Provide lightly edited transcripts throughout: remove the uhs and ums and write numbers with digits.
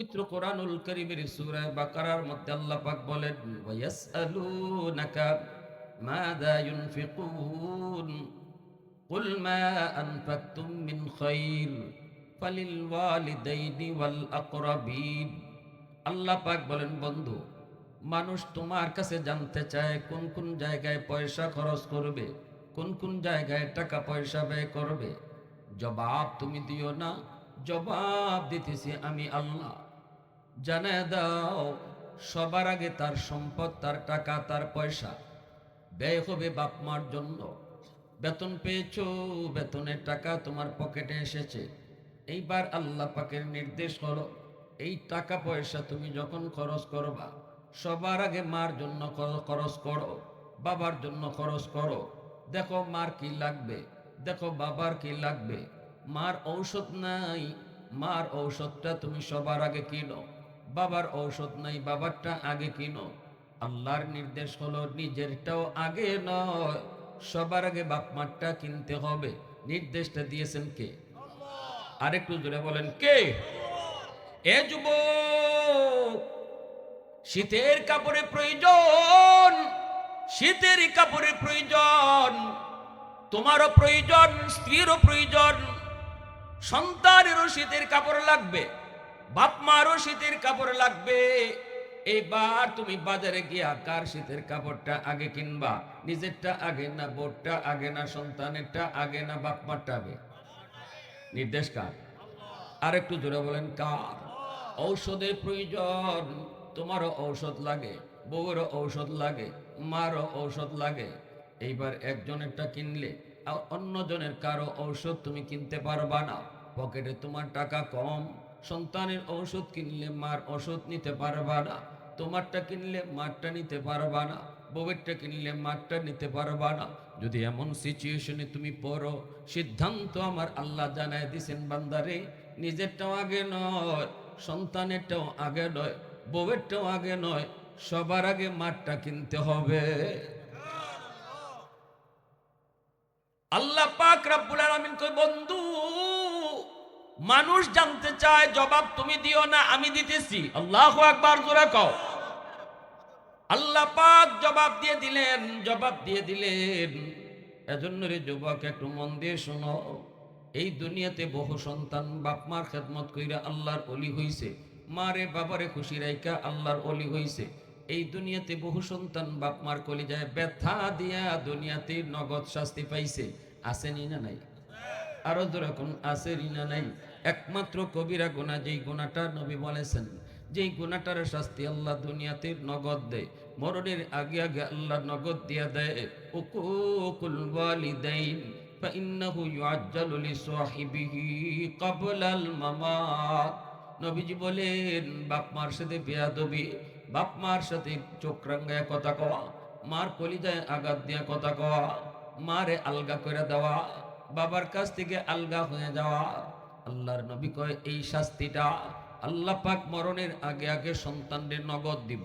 পবিত্র কোরআনুল কারীমের সূরা বাকারার মধ্যে আল্লাহ পাক বলেন, ওয়ায়াসআলুনাকা মাযা ইউনফিকুন কুল মা আনফাকতুম মিন খায়র ফালিল ওয়ালিদাইনি ওয়াল আকরাবিন। আল্লাহ পাক বলেন, বন্ধু, মানুষ তোমার কাছে জানতে চায় কোন কোন জায়গায় পয়সা খরচ করবে, কোন কোন জায়গায় টাকা পয়সা ব্যয় করবে। জবাব তুমি দিও না, জবাব দিতেছি আমি আল্লাহ। জানায় দাও, সবার আগে তার সম্পদ, তার টাকা, তার পয়সা ব্যয় হবে বাপ মার জন্য। বেতন পেয়েছো, বেতনের টাকা তোমার পকেটে এসেছে। এইবার আল্লাহ পাকের নির্দেশ হলো, এই টাকা পয়সা তুমি যখন খরচ করবা, সবার আগে মার জন্য খরচ করো, বাবার জন্য খরচ করো। দেখো মার কি লাগবে, দেখো বাবার কি লাগবে। মার ঔষধ নাই, মার ঔষধটা তুমি সবার আগে কিনো। বাবার ঔষধ নাই, বাবারটা আগে কিনো। আল্লাহর নির্দেশ হলো নিজেরটাও আগে নয়, সবার আগে বাপ মারটা কিনতে হবে। নির্দেশটা দিয়েছেন কে? আরেকটু জোরে বলেন, কে? এ যুবক, শীতের কাপড়ে প্রয়োজন, শীতের কাপড়ে প্রয়োজন, তোমারও প্রয়োজন, স্ত্রীরও প্রয়োজন, সন্তানেরও শীতের কাপড় লাগবে, বাপ মারও শীতের কাপড় লাগবে। এবার তুমি বাজারে গিয়া কার শীতের কাপড়টা আগে কিনবা? নিজেরটা আগে না বোরটা আগে না সন্তানেরটা আগে না বাপ মারটা আগে? নির্দেশ কার? আর একটু জোরে বলেন, কার? ঔষধের প্রয়োজন, তোমারও ঔষধ লাগে, বউয়েরও ঔষধ লাগে, মারও ঔষধ লাগে। এইবার একজনেরটা কিনলে আর অন্যজনের কারো ঔষধ তুমি কিনতে পারবা না, পকেটে তোমার টাকা কম। সন্তানের ঔষধ কিনলে মার ওষুধ নিতে পারবা না, তোমারটা কিনলে মারটা নিতে পারবা না, বউয়েরটা কিনলে মারটা নিতে পারবা না। যদি এমন সিচুয়েশনে তুমি পড়ো, সিদ্ধান্ত আমার আল্লাহ জানায় দিছেন, বান্দারে, নিজেরটাও আগে নয়, সন্তানেরটাও আগে নয়, বউয়েরটাও আগে নয়, সবার আগে মারটা কিনতে হবে। আল্লাহ পাক রব্বুল আলামিন কই, বন্ধু, মানুষ জানতে চায়, জবাব তুমি দিও না, আমি দিতেছি। আল্লাহু আকবার, জোরে কও। আল্লাহ পাক জবাব দিয়ে দিলেন, জবাব দিয়ে দিলেন। এজন্য রে যুবক, একটু মন দিয়ে শোনো। এই দুনিয়াতে বহু সন্তান বাপ মার খেদমত কইরা আল্লাহর অলি হইছে, মারে বাবারে খুশি রাইকা আল্লাহর অলি হইছে। এই দুনিয়াতে বহু সন্তান বাপ মার কলিজায় ব্যথা দিয়া দুনিয়াতে নগদ শাস্তি পাইছে। আসেনি না নাই? আরো যেরকম আছে রিনা নাই? একমাত্র কবিরা গুনাহ, যেই গুনাহটা নবী বলেছেন, যেই গুনাহটার শাস্তি আল্লাহ দুনিয়াতে নগদ দেয়, মরণের আগে আগে আল্লাহ নগদ দিয়া দেয়। উকুকুল ওয়ালিদাইন ফাইন্নাহু ইউআজ্জালু লিসাহিবিহি ক্বাবলাল মামাত। নবীজি বলেন, বাপ মার সাথে বেয়াদবি, বাপ মার সাথে চোখ রাঙ্গায় কথা কওয়া, মার কলিজায় আঘাত দিয়া কথা কওয়া, মারে আলগা করে দেওয়া, বাবার কাছ থেকে আলগা হয়ে যাওয়া, আল্লাহর নবী কয় এই শাস্তিটা আল্লাহ পাক মরণের আগে আগে সন্তানদের নগদ দিব।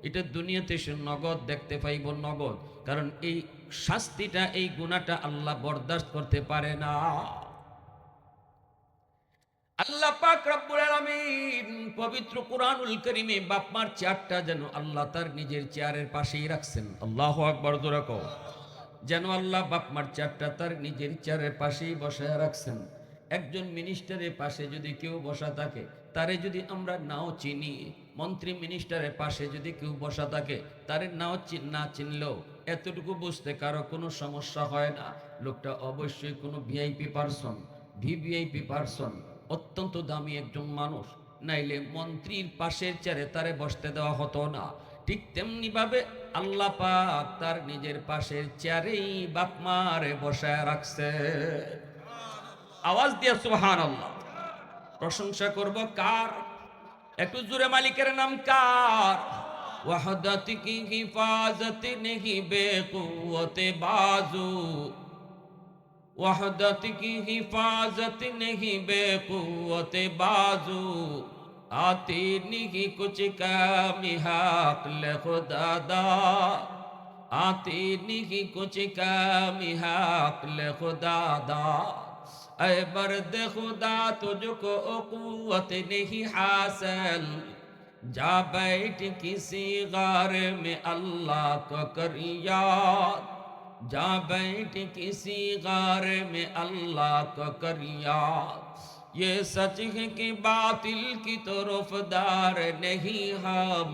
এটা দুনিয়াতে সে নগদ দেখতে পাইব, নগদ। কারণ এই শাস্তিটা, এই গুনাহটা আল্লাহ বরদাস্ত করতে পারে না। আল্লাহ পাক রব্বুল আলামিন পবিত্র কুরআনুল কারীমে বাপ মার চেয়ারটা যেন আল্লাহ তার নিজের চেয়ারের পাশেই রাখছেন। আল্লাহু আকবার, জোরে কও। যেন আল্লাহ বাপ মার চেয়ারটা তার নিজের চেয়ারের পাশেই বসায় রাখছেন। একজন মিনিস্টারের পাশে যদি কেউ বসা থাকে, তারে যদি আমরা নাও চিনি, মন্ত্রী মিনিস্টারের পাশে যদি কেউ বসা থাকে, তারে না চিনলেও এতটুকু বুঝতে কারো কোনো সমস্যা হয় না, লোকটা অবশ্যই কোনো ভিআইপি পারসন, ভিভিআইপি পারসন, অত্যন্ত দামি একজন মানুষ। নাইলে মন্ত্রীর পাশের চেয়ারে তারে বসতে দেওয়া হতো না। ঠিক তেমনি ভাবে আল্লাহ পাক তার নিজের পাশের চেয়ারেই বাপ মারে বসায় রাখছে। আওয়াজ দিয়ে সুবহানাল্লাহ। প্রশংসা করব কার? একটু জোরে, মালিকের নাম কার? ওয়াহদাত কি হিফাজত নেহি বেকুওতে বাজু, वहदत की हिफाजत नहीं बेकुवत बाजू, आती नहीं कुछ कामी हक ले खुदा दा, आती नहीं कुछ कामी हक ले खुदा दा। ऐ मर्द खुदा तुझको कुव्वत नहीं हासिल, जा बैठ किसी गार में अल्लाह को कर याद, जा बैठ किसी गार में अल्लाह को कर याद। ये सच है कि बातिल की तरफदार नहीं हम,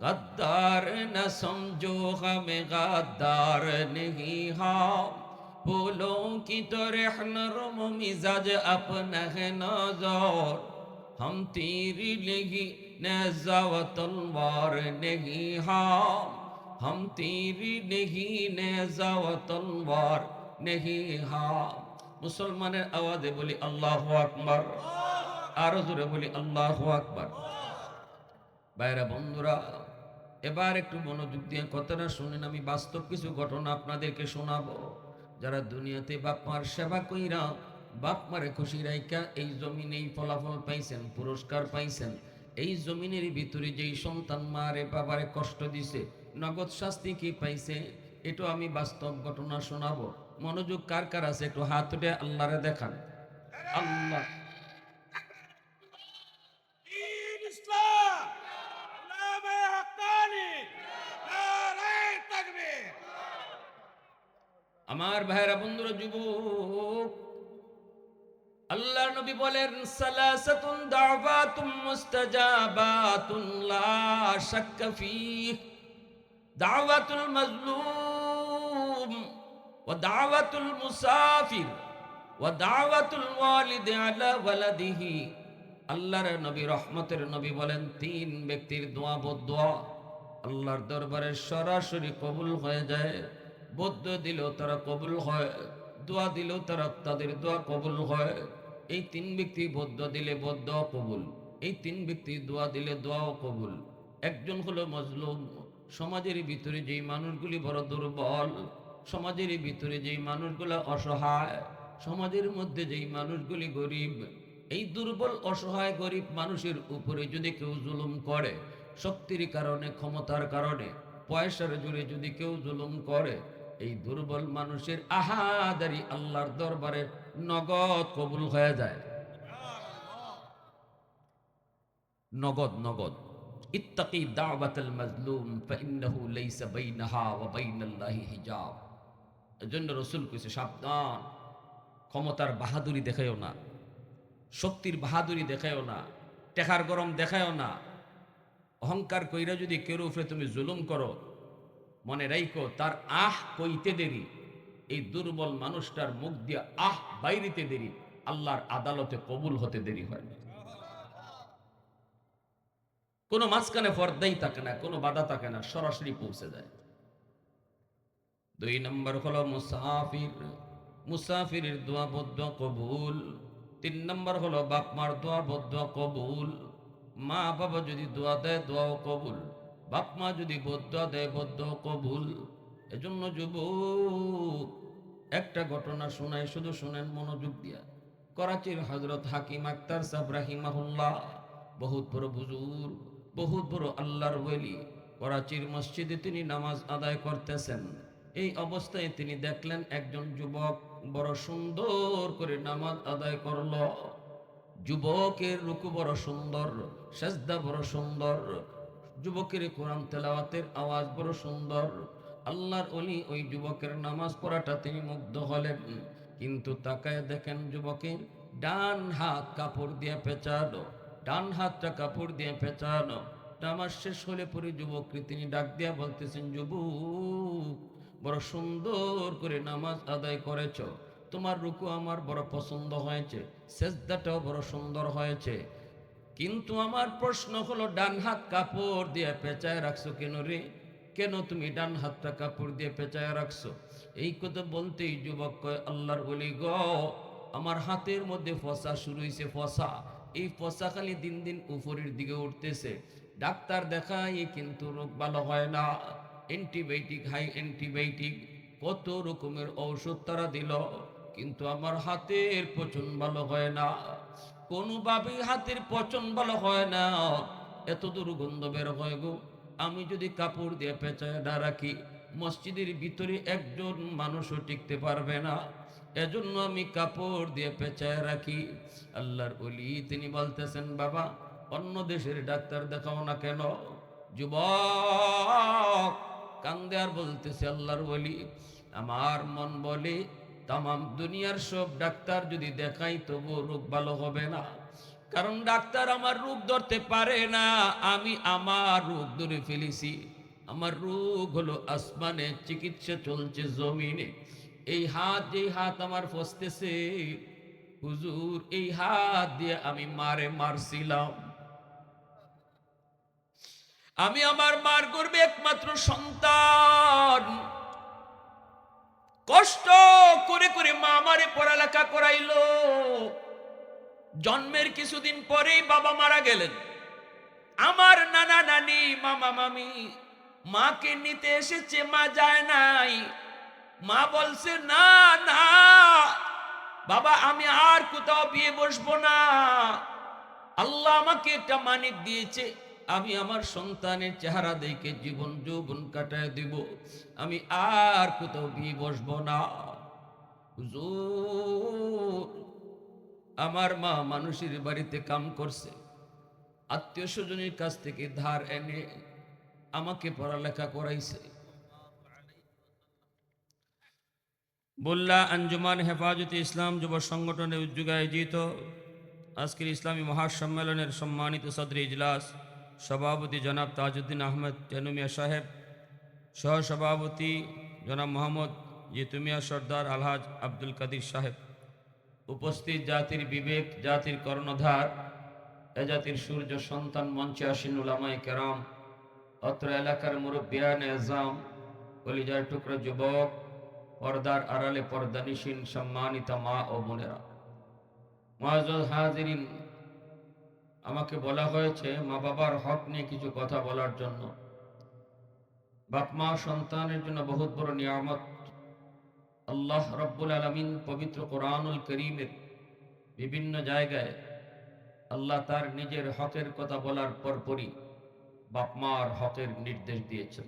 गद्दार न समझो हमें गद्दार नहीं हम। फूलों की तरह नरम मिजाज अपना है नजर, हम तीर नहीं नेज़ा व तलवार नहीं हम तीर नहीं नेज़ा व तलवार नहीं মুসলমানের আওয়াজে বলি আল্লাহু আকবার, আরো জোরে বলি আল্লাহু আকবার। ভাইরা বন্ধুরা, এবার একটু মনোযোগ দিয়ে কথাটা শুনেন। আমি বাস্তব কিছু ঘটনা আপনাদেরকে শোনাবো। যারা দুনিয়াতে বাপমার সেবা কইরা বাপমারে খুশি রাইকা এই জমিনে এই ফলাফল পাইছেন, পুরস্কার পাইছেন, এই জমিনের ভিতরে যেই সন্তান মারে বাবারে কষ্ট দিছে, নগদ শাস্তি কি পাইছে, এটা আমি বাস্তব ঘটনা শোনাবো। মনোযোগ কার কার আছে একটু হাত উঠে আল্লাহরে দেখান। আল্লাহ আমার ভাইরা বন্ধুরা, যুবক, আল্লাহর নবী বলেন সালাসাতুন দাওয়াতুম মুস্তাজাবাতুন লা শাক্কা ফীহ, দাওয়াতুল মাজলুম ওয়া দাওয়াতুল মুসাফির ওয়া দাওয়াতুল ওয়ালিদি আলা ওয়ালাদিহি। আল্লাহর নবী রহমতের নবী বলেন তিন ব্যক্তির দোয়া বদদোয়া আল্লাহর দরবারে সরাসরি কবুল হয়ে যায়। বদ্ধ দিলেও তারা কবুল হয়, দোয়া দিলেও তারা তাদের দোয়া কবুল হয়। এই তিন ব্যক্তি বদ্ধ দিলে বদ্ধ কবুল, এই তিন ব্যক্তি দোয়া দিলে দোয়াও কবুল। একজন হলো মজলুম, সমাজের ভিতরে যেই মানুষগুলি বড় দুর্বল, সমাজের ভিতরে যেই মানুষগুলো অসহায়, সমাজের মধ্যে যেই মানুষগুলি গরিব, এই দুর্বল অসহায় গরিব মানুষের উপরে যদি কেউ জুলুম করে, শক্তির কারণে, ক্ষমতার কারণে, পয়সার জোরে যদি কেউ জুলুম করে, এই দুর্বল মানুষের আহাদারি আল্লাহর দরবারে নগদ কবুল হয়ে যায়। নগদ নগদ। ইত্তাকি দাওয়াতাল মাজলুম ফাইন্নাহু লাইসা বাইনাহা ওয়া বাইনাল্লাহি হিজাব। এজন্য রাসূল কইছে সাবধান, ক্ষমতার বাহাদুরি দেখায়ও না, শক্তির বাহাদুরি দেখায়ও না, টেকার গরম দেখায়ও না। অহংকার কইরা যদি কেউ উপরে তুমি জুলুম করো, মনে রাইখো তার আহ কইতে দেরি, এই দুর্বল মানুষটার মুখ দিয়ে আহ বাইরিতে দেরি, আল্লাহর আদালতে কবুল হতে দেরি হয় না। কোনো মাঝখানে পর্দাই থাকে না, কোনো বাধা থাকে না, সরাসরি পৌঁছে যায়। 2 নম্বর হলো মুসাফির, মুসাফিরের দোয়া বদদোয়া কবুল। 3 নম্বর হলো বাপ মার দোয়া বদদোয়া কবুল। মা বাবা যদি দোয়া দেয় দোয়াও কবুল, বাপ মা যদি বদদোয়া দেয় বদদোয়া কবুল। এজন্য যুবক, একটা ঘটনা শোনায়, শুধু শুনেন মনোযোগ দিয়া। করাচির হযরত হাকিম আক্তার সাহেব রাহিমাহুল্লাহ, বহুত বড় বুজুর্গ, বহুত বড় আল্লাহর ওলি। করাচির মসজিদে তিনি নামাজ আদায় করতেছেন। এই অবস্থায় তিনি দেখলেন একজন যুবক বড় সুন্দর করে নামাজ আদায় করল। যুবকের রুকু বড় সুন্দর, সেজদা বড় সুন্দর, যুবকের কোরআন তেলাওয়াতের আওয়াজ বড় সুন্দর। আল্লাহর ওলি ওই যুবকের নামাজ পড়াটা তিনি মুগ্ধ হলেন। কিন্তু তাকায় দেখেন যুবকের ডান হাত কাপড় দিয়ে পেঁচানো, ডান হাতটা কাপড় দিয়ে পেঁচানো। নামাজ শেষ হলে পরে যুবককে তিনি ডাক দিয়া বলতেছেন, যুবক, বড় সুন্দর করে নামাজ আদায় করেছ, তোমার রুকু আমার বড় পছন্দ হয়েছে, সেজদাটাও বড় সুন্দর হয়েছে, কিন্তু আমার প্রশ্ন হলো ডান হাত কাপড় দিয়ে পেঁচায় রাখছো কেন রে? কেন তুমি ডান হাতটা কাপড় দিয়ে পেঁচায় রাখছো? এই কথা বলতেই যুবক কয়, আল্লাহর ওলি গো, আমার হাতের মধ্যে ফসা শুরু হয়েছে, ফসা। এই ফসা খালি দিন দিন উপরের দিকে উঠতেছে, ডাক্তার দেখাই কিন্তু রোগ ভালো হয় না। অ্যান্টিবায়োটিক, হাই অ্যান্টিবায়োটিক, কত রকমের ঔষধ তারা দিল, কিন্তু আমার হাতের পচন ভালো হয় না, কোনোভাবেই হাতের পচন ভালো হয় না, এত দুর্গন্ধ বের হয় গো। আমি যদি কাপড় দিয়ে পেঁচায় না রাখি, মসজিদের ভিতরে একজন মানুষও টিকতে পারবে না। এজন্য আমি কাপড় দিয়ে পেঁচায় রাখি। আল্লাহর ওলি তিনি বলতেছেন, বাবা অন্য দেশের ডাক্তার দেখাও না কেন? যুবক কান্দে আর বলতেছে, আল্লাহর ওলি আমার মন বলে তামাম দুনিয়ার সব ডাক্তার যদি দেখাই তবু রোগ ভালো হবে না, কারণ ডাক্তার আমার রোগ ধরতে পারে না, আমি আমার রোগ ধরে ফেলেছি। আমার রোগ হলো আসমানে, চিকিৎসা চলছে জমিনে। এই হাত, যেই হাত আমার ফসতেছে হুজুর, এই হাত দিয়ে আমি মারছিলাম। আমি আমার মার গর্ভে একমাত্র সন্তান, কষ্ট করে করে মা আমারে পড়ালেখা করাইলো। জন্মের কিছুদিন পরেই বাবা মারা গেলেন। আমার নানা নানি মামা মামি মাকে নিতে এসেছে, মা যায় নাই। মা বলছে, না না বাবা, আমি আর কোথাও বিয়ে বসবো না। আল্লাহ আমাকে একটা মানিক দিয়েছে, আমি আমার সন্তানের চেহারা দেখে জীবন যৌবন কাটায় দিব, আমি আর কোথাও বিয়ে বসবো না। হুজুর, আমার মা মানুষের বাড়িতে কাম করছে, আত্মীয় স্বজনের কাছ থেকে ধার এনে আমাকে পড়ালেখা করাইছে। বল্লা আঞ্জুমান হেফাজতে ইসলাম যুব সংগঠনের উদ্যোগে আয়োজিত আজকের ইসলামী মহাসম্মেলনের সম্মানিত সদর ইজলাস সভাপতি জনাব তাজউদ্দিন আহমেদ টেনুমিয়া সাহেব, সহসভাপতি জনাব মোহাম্মদ জিতুমিয়া সর্দার আলহাজ আব্দুল কাদির সাহেব, উপস্থিত জাতির বিবেক, জাতির কর্ণধার, এ জাতির সূর্য সন্তান, মঞ্চে আসীন উলামায়ে কেরাম, অত্র এলাকার মুরব্বিয়ান এজাম, কলিজার টুকরা যুবক, পর্দার আড়ালে পর্দানিসীন সম্মানিত মা ও বোনেরা, মুআজ্জাজ হাজিরিন, আমাকে বলা হয়েছে মা বাবার হক নিয়ে কিছু কথা বলার জন্য। বাপ মা সন্তানের জন্য বহুত বড় নিয়ামত। আল্লাহ রব্বুল আলামিন পবিত্র কোরআনুল করিমের বিভিন্ন জায়গায় আল্লাহ তার নিজের হকের কথা বলার পরপরই বাপ মার হকের নির্দেশ দিয়েছেন।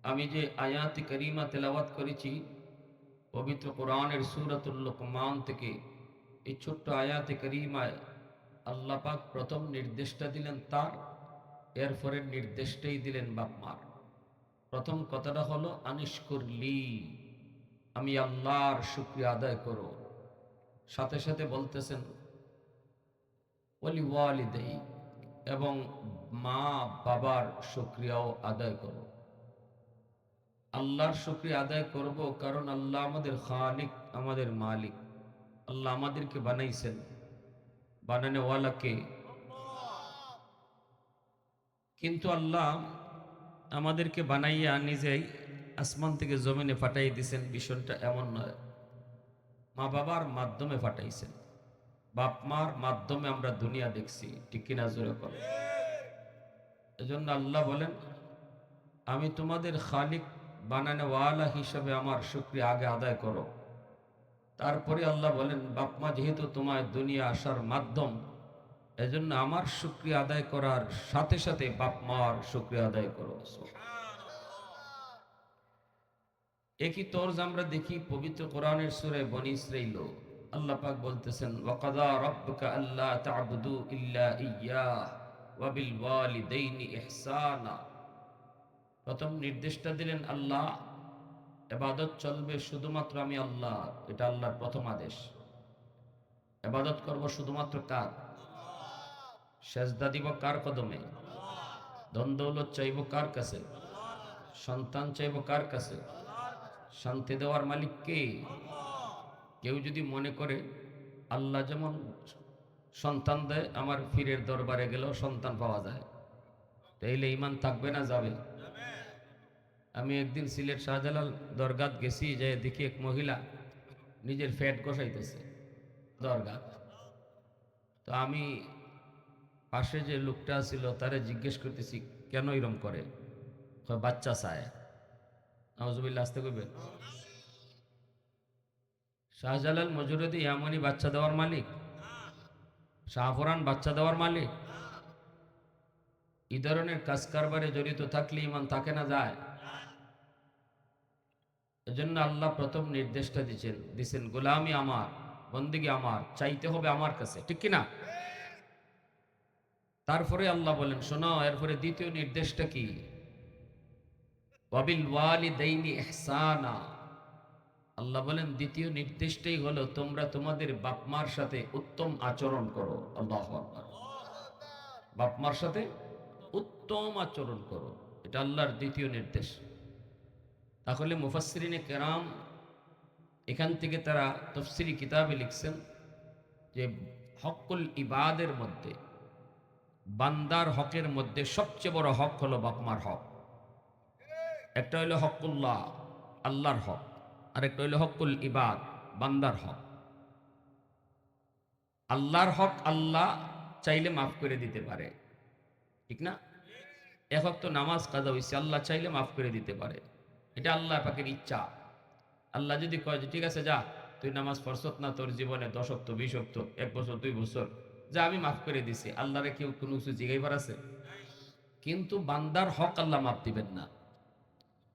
আমি যে আয়াতি করিমা তেলাওয়াত করেছি পবিত্র কোরআনের সূরাতুল লুকমান থেকে, এই ছোট্ট আয়াতে করিমায় আল্লাহ পাক প্রথম নির্দেশটা দিলেন তার, এরপরের নির্দেশটাই দিলেন বাপ মার। প্রথম কথাটা হলো আনিশকুরলি, আমি আল্লাহর শুকরিয়া আদায় করো। সাথে সাথে বলতেছেন ওয়ালি ওয়ালিদাই, এবং মা বাবার শুকরিয়াও আদায় করো। আল্লাহর শুকরিয়া আদায় করব কারণ আল্লাহ আমাদের খালিক, আমাদের মালিক। আল্লাহ আমাদেরকে বানাইছেন, বানানোওয়ালাকে। কিন্তু আল্লাহ আমাদেরকে বানাইয়া নিজেই আসমান থেকে জমিনে ফাটাই দিয়েছেন, বিষয়টা এমন নয়। মা বাবার মাধ্যমে ফাটাইছেন, বাপ মার মাধ্যমে আমরা দুনিয়া দেখছি, ঠিক কিনা জোরে করো। এজন্য আল্লাহ বলেন, আমি তোমাদের খালিক বানানোওয়ালা হিসাবে আমার শুকরিয়া আগে আদায় করো। তারপরে আল্লাহ বলেন, বাপ মা যেহেতু তোমার দুনিয়া আসার মাধ্যম, এজন্য আমার শুকরিয়া আদায় করার সাথে সাথে বাপ মার শুকরিয়া আদায় করো। একই তরজ আমরা দেখি পবিত্র কোরআনের সূরা বনী ইসরাঈল। আল্লাহ পাক বলতেছেন, ওয়াকাদা রাব্বুকা আল্লা তা'বুদু ইল্লা ইয়্যাহ ওয়া বিল ওয়ালিদাইনি ইহসানা। প্রথম নির্দেশটা দিলেন আল্লাহ, ইবাদত চলবে শুধুমাত্র আমি আল্লাহ, এটা আল্লাহর প্রথম আদেশ। ইবাদত করব শুধুমাত্র কার? সেজদা দিব কার কদমে? ধন দৌলত চাইব কার কাছে? সন্তান চাইব কার কাছে? শান্তি দেওয়ার মালিক কে? কেউ যদি মনে করে আল্লাহ যেমন সন্তান দেয়, আমার পীরের দরবারে গেলেও সন্তান পাওয়া যায়, তাইলে ঈমান থাকবে না যাবে? আমি একদিন সিলেট শাহজালাল দরগাত গেছি, যে দেখি এক মহিলা নিজের ফ্যাট কষাইতেছে দরগা। তো আমি পাশে যে লোকটা ছিল তারে জিজ্ঞেস করতেছি, কেন এরম করে? বাচ্চা চায়। নাউজুবিল্লাহ, আসতে কইবেন। শাহজালাল মজুরুদ্দিন এমনই বাচ্চা দেওয়ার মালিক? শাহফরান বাচ্চা দেওয়ার মালিক? এই ধরনের কাজ কারবারে জড়িত থাকলে ইমান থাকে না যায়? এজন্য আল্লাহ প্রথম নির্দেশটা দিচ্ছেন গোলামি আমার, বন্দেগী আমার, চাইতে হবে আমার কাছে, ঠিক কিনা? তারপরে আল্লাহ বলেন শোনো, এরপরে দ্বিতীয় নির্দেশটা কি? ওয়াবিল ওয়ালিদাইনি ইহসানা। আল্লাহ বলেন দ্বিতীয় নির্দেশটাই হলো তোমরা তোমাদের বাপ মার সাথে উত্তম আচরণ করো। আল্লাহু আকবার। বাপ মার সাথে উত্তম আচরণ করো, এটা আল্লাহর দ্বিতীয় নির্দেশ। তাহলে মুফাসসিরিনে কেরাম এখান থেকে তারা তাফসীরি কিতাবে লিখছেন যে হকুল ইবাদের মধ্যে, বান্দার হকের মধ্যে সবচেয়ে বড় হক হলো বাপ মার হক। একটা হলো হকুল্লাহ, আল্লাহর হক, আর একটা হলো হকুল ইবাদ, বান্দার হক। আল্লাহর হক আল্লাহ চাইলে মাফ করে দিতে পারে, ঠিক না? এক ওয়াক্ত নামাজ কাজা হইছে, আল্লাহ চাইলে মাফ করে দিতে পারে, এটা আল্লাহ পাকের ইচ্ছা। আল্লাহ যদি কয় যে ঠিক আছে যা, তুই নামাজ পড়ছত না, তোর জীবনে 10 ওয়াক্ত 20 ওয়াক্ত, 1 বছর 2 বছর, যা আমি মাফ করে দিছি, আল্লাহরে কেউ কোনো কিছু জিগাইবার আছে? কিন্তু বান্দার হক আল্লাহ মাফ দিবেন না,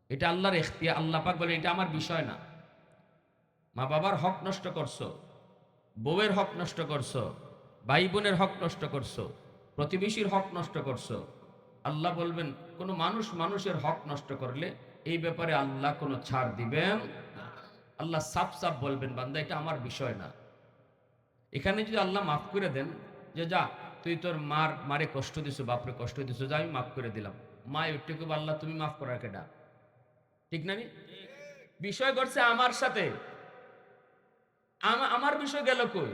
এটা আল্লাহর ইখতিয়ার। আল্লাহ পাক বলে এটা আমার বিষয় না। মা বাবার হক নষ্ট করছো, বউয়ের হক নষ্ট করছো, ভাই বোনের হক নষ্ট করছো, প্রতিবেশীর হক নষ্ট করছো, আল্লাহ বলবেন কোনো মানুষ মানুষের হক নষ্ট করলে এই ব্যাপারে আল্লাহ কোনো ছাড় দিবেন না। আল্লাহ সাফ সাফ বলবেন বান্দা এটা আমার বিষয় না। এখানে যদি আল্লাহ মাফ করে দেন যে যা, তুই তোর মারে কষ্ট দিছো, বাপরে কষ্ট দিছো, যা আমি মাফ করে দিলাম, মা একটুকু আল্লাহ তুমি মাফ করার কেডা? ঠিক না? বিষয় করছে আমার সাথে, আমার বিষয় গেল কই?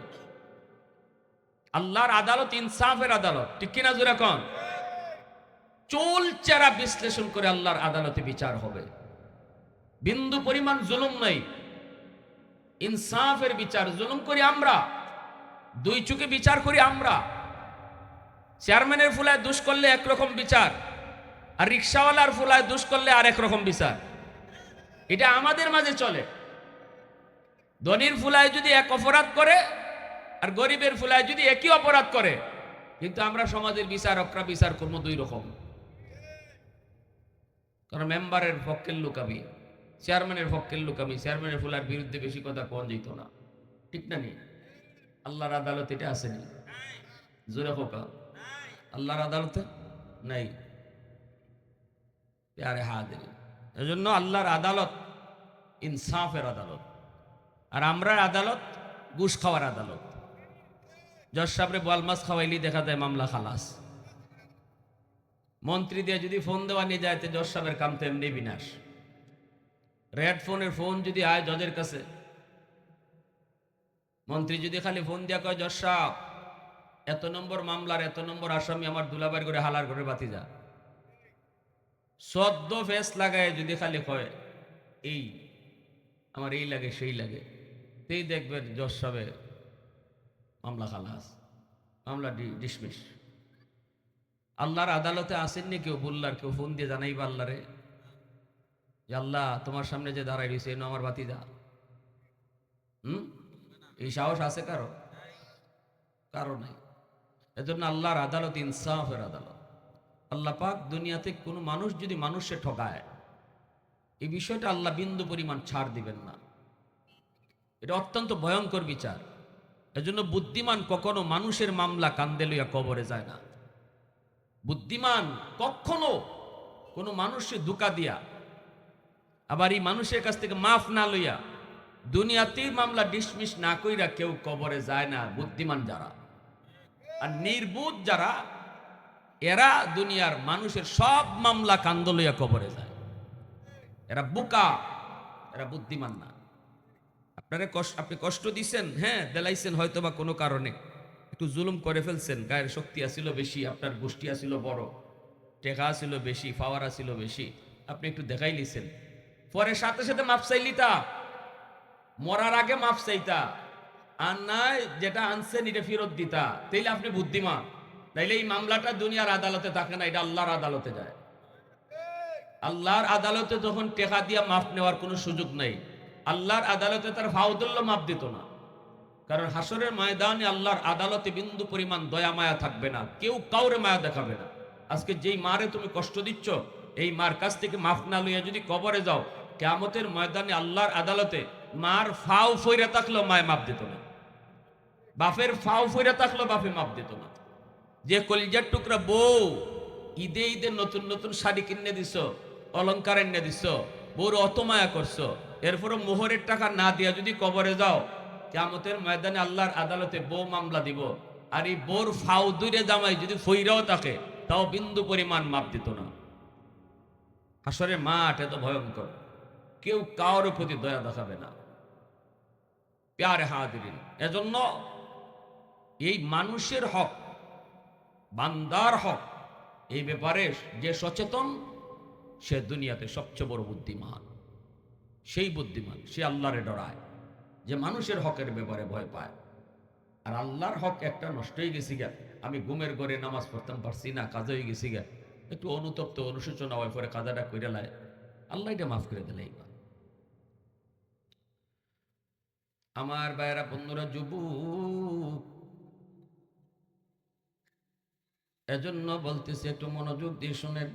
আল্লাহর আদালত ইনসাফের আদালত, ঠিক কিনা জোরে কোন? চুল চেরা বিশ্লেষণ করে আল্লাহর আদালতে বিচার হবে। বিন্দু পরিমাণ জুলুম নাই, ইনসাফের বিচার। জুলুম করি আমরা, দুই চোখে বিচার করি আমরা। চেয়ারম্যানের ফুলায় দোষ করলে একরকম বিচার, আর রিক্সাওয়ালার ফুলায় দোষ করলে আর একরকম বিচার। এটা আমাদের মাঝে চলে। ধনীর ফুলায় যদি এক অপরাধ করে আর গরিবের ফুলায় যদি একই অপরাধ করে, কিন্তু আমরা সমাজের বিচারকরা বিচার করবো দুই রকম। কারণ মেম্বারের পক্ষের লোক আমি, চেয়ারম্যানের পক্ষের লোক আমি, চেয়ারম্যানের ফুলার বিরুদ্ধে বেশি কথা কোন যেত না, ঠিক না? নি আল্লাহর আদালত এটা আসেনি, জোরে হোকা আল্লাহর আদালতে নাই। প্যারে হাজির, এজন্য আল্লাহর আদালত ইনসাফের আদালত, আর আমরা আদালত ঘুষ খাওয়ার আদালত। জজ সাহেবরে বোয়াল মাছ খাওয়াইলি দেখা যায় মামলা খালাস। মন্ত্রী দিয়ে যদি ফোন দেওয়া নিয়ে যায়, জজ সাহেবের কাম তো এমনি বিনাশ। রেড ফোনের ফোন যদি আয় জজের কাছে, মন্ত্রী যদি খালি ফোন দিয়া কয় জজ সাহেব এত নম্বর মামলার এত নম্বর আসামি আমার দুলাবাড়ি করে হালার করে বাতি যা, 14 ফেস লাগায় যদি খালি কয় এই আমার এই লাগে সেই লাগে, তেই দেখবেন জজ সাহেবের মামলা খালাস, মামলা ডিসমিস। আল্লাহর আদালতে আসেননি কেউ বললার, কেউ ফোন দিয়ে জানাইবা আল্লাহরে যে আল্লাহ তোমার সামনে যে দাঁড়াই রয়েছে এনে আমার বাতি যা? এই সাহস আছে কারো? কারো নাই। এজন্য আল্লাহর আদালত ইনসাফের আদালত। আল্লাহ পাক দুনিয়াতে কোনো মানুষ যদি মানুষে ঠকায়, এই বিষয়টা আল্লাহ বিন্দু পরিমাণ ছাড় দিবেন না। এটা অত্যন্ত ভয়ঙ্কর বিচার। এজন্য বুদ্ধিমান কখনো মানুষের মামলা কান্দে লইয়া কবরে যায় না। বুদ্ধিমান কখনো কোনো মানুষের ধোঁকা দিয়া আবার এই মানুষের কাছ থেকে মাফ না লইয়া দুনিয়াতেই মামলা ডিসমিস না কইরা কেউ কবরে যায় না। বুদ্ধিমান যারা, আর নির্বুধ যারা, এরা দুনিয়ার মানুষের সব মামলা কান্দ লইয়া কবরে যায়। এরা বোকা, এরা বুদ্ধিমান না। আপনি কষ্ট দিচ্ছেন, হ্যাঁ দেলাইছেন হয়তো বা কোনো কারণে, একটু জুলুম করে ফেলছেন, গায়ের শক্তি আসিল বেশি, আপনার গোষ্ঠী আসিল বড়, টেকা আসিল বেশি, পাওয়ার আসিল বেশি, আপনি একটু দেখাই লিছেন, পরে সাথে সাথে মাফ চাইলিতা, মরার আগে মাফ চাইতা, আর নাই যেটা আনছেন এটা ফেরত দিতা, তাইলে আপনি বুদ্ধিমান। তাইলে এই মামলাটা দুনিয়ার আদালতে থাকে না, এটা আল্লাহর আদালতে যায়। আল্লাহর আদালতে যখন টেকা দিয়া মাফ নেওয়ার কোনো সুযোগ নেই, আল্লাহর আদালতে তার ফাউদুল্লাহ মাফ দিত না। কারণ হাসরের ময়দানে আল্লাহর আদালতে বিন্দু পরিমাণ দয়া মায়া থাকবে না, কেউ কাউরে মায়া দেখাবে না। আজকে যেই মারে তুমি কষ্ট দিচ্ছ, এই মার কাছ থেকে মাফ না লইয়া যদি কবরে যাও, কিয়ামতের ময়দানে আল্লাহর আদালতে মার ফাও ফইরা থাকলেও মায় মাপ দিত না, বাপের ফাও ফইরা থাকলেও বাপে মাপ দিত না। যে কলিজার টুকরা বউ ঈদে ঈদে নতুন নতুন শাড়ি কিনে দিছ, অলংকার এনে দিছ, বউর অত মায়া করছো, এরপরও মোহরের টাকা না দিয়া যদি কবরে যাও, কিয়ামতের ময়দানে আল্লাহর আদালতে বউ মামলা দিব। আর এই বউর ফাও দুইরে জামাই যদি ফইরাও থাকে, তাও বিন্দু পরিমাণ মাপ দিত না। হাসরের মাঠ এত ভয়ঙ্কর, কেউ কারোর প্রতি দয়া দেখাবে না। প্যারে হাজিরিন, এজন্য এই মানুষের হক, বান্দার হক, এই ব্যাপারে যে সচেতন, সে দুনিয়াতে সবচেয়ে বড় বুদ্ধিমান। সেই বুদ্ধিমান সে আল্লাহরে ডরায়, যে মানুষের হকের ব্যাপারে ভয় পায়। আর আল্লাহর হক একটা নষ্ট হয়ে গেছি গা, আমি ঘুমের ঘরে নামাজ পড়তাম পারছি না, কাজা হয়ে গেছি গা, একটু অনুতপ্ত অনুশোচনা হয়, পরে কাজাটা করে লাই, আল্লাহ এটা মাফ করে দিলে। আমার ভাইয়েরা, বন্ধুরা, যুবক, এজন্য বলতেছি একটু মনোযোগ দিয়ে শোনেন।